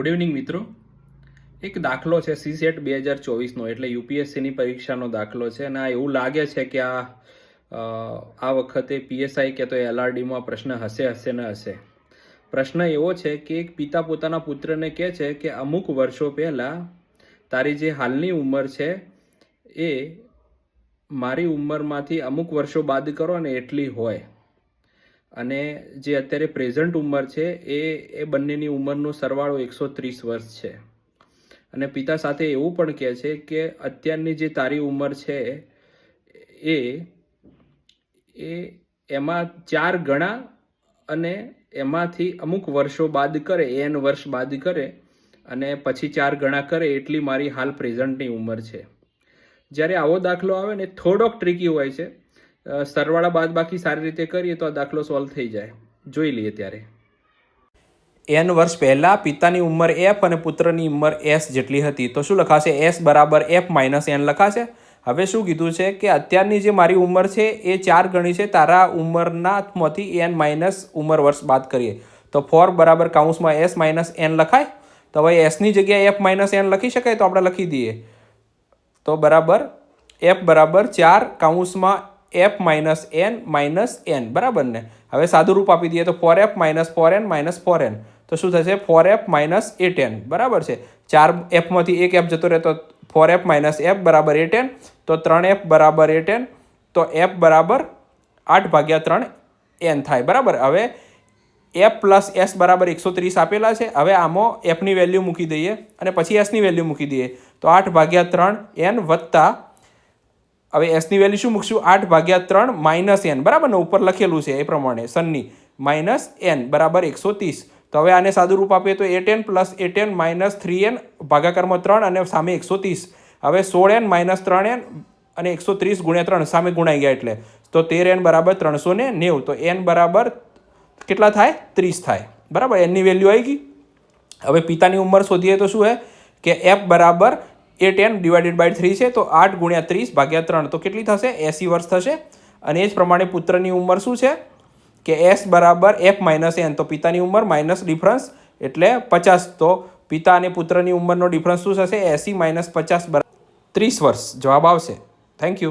Good evening મિત્રો. એક દાખલો છે સીસેટ 2024નો, એટલે યુપીએસસીની પરીક્ષાનો દાખલો છે અને આ એવું લાગે છે કે આ વખતે પીએસઆઈ કે તો એલઆરડીમાં પ્રશ્ન હશે ને હશે. પ્રશ્ન એવો છે કે એક પિતા પોતાના પુત્રને કહે છે કે અમુક વર્ષો પહેલાં તારી જે હાલની ઉંમર છે એ મારી ઉંમરમાંથી અમુક વર્ષો બાદ કરો ને એટલી હોય, અને જે અત્યારે પ્રેઝન્ટ ઉંમર છે એ બંનેની ઉંમરનો સરવાળો 130 વર્ષ છે. અને પિતા સાથે એવું પણ કહે છે કે અત્યારની જે તારી ઉંમર છે એમાં 4 ગણા અને એમાંથી અમુક વર્ષો બાદ કરે, n વર્ષ બાદ કરે અને પછી 4 ગણા કરે એટલી મારી હાલ પ્રેઝન્ટની ઉંમર છે. જ્યારે આવો દાખલો આવે ને થોડોક ટ્રિકી હોય છે. સરવાળા બાદ બાકી સારી રીતે કરીએ તો આ દાખલો સોલ્વ થઈ જાય. જોઈ લઈએ. ત્યારે n વર્ષ પહેલાં પિતાની ઉંમર f અને પુત્રની ઉંમર s જેટલી હતી, તો શું લખાશે? s બરાબર f માઇનસ n લખાશે. હવે શું કીધું છે કે અત્યારની જે મારી ઉંમર છે એ 4 ગણી છે તારા ઉંમરનામાંથી n માઇનસ ઉંમર વર્ષ બાદ કરીએ તો 4 બરાબર કાઉન્સમાં s માઇનસ n લખાય. તો હવે sની જગ્યાએ f માઇનસ n લખી શકાય, તો આપણે લખી દઈએ. તો બરાબર f બરાબર 4 કાઉન્સમાં f માઇનસ n બરાબર ને. હવે સાદું રૂપ આપી દઈએ તો 4f minus 4n minus 4n, તો શું થશે? 4f માઇનસ 8n બરાબર છે. 4fમાંથી એક f જતો રહે તો 4f માઇનસ f બરાબર 8n, તો 3f બરાબર 8n, તો f બરાબર 8/3n થાય બરાબર. હવે f પ્લસ s બરાબર 130 આપેલા છે. હવે આમાં fની વેલ્યુ મૂકી દઈએ અને પછી sની વેલ્યુ મૂકી દઈએ, તો 8/3n વત્તા, હવે એસની વેલ્યુ શું મૂકશું? 8/3 માઇનસ n બરાબર ને, ઉપર લખેલું છે એ પ્રમાણે સનની માઇનસ n બરાબર 130. તો હવે આને સાદું રૂપ આપીએ તો 8n plus 8n minus 3n ભાગાકારમાં 3 અને સામે 130. હવે 16n માઇનસ 3n અને 130 ગુણ્યા 3 સામે ગુણાઈ ગયા એટલે તો 13n બરાબર 390. તો n બરાબર કેટલા થાય? 30 થાય બરાબર. એનની વેલ્યુ આવી ગઈ. હવે પિતાની ઉંમર શોધીએ તો શું છે કે f બરાબર 8n ડિવાઇડેડ બાય 3 છે, તો 8 ગુણ્યા 30 ભાગ્યા 3 તો કેટલી થશે? 80 વર્ષ થશે. અને એ જ પ્રમાણે પુત્રની ઉંમર શું છે કે s બરાબર f માઇનસ n, તો પિતાની ઉંમર માઇનસ ડિફરન્સ એટલે 50. તો પિતા અને પુત્રની ઉંમરનો ડિફરન્સ શું થશે? 80 માઇનસ 50 બરાબર 30 વર્ષ જવાબ આવશે. Thank you.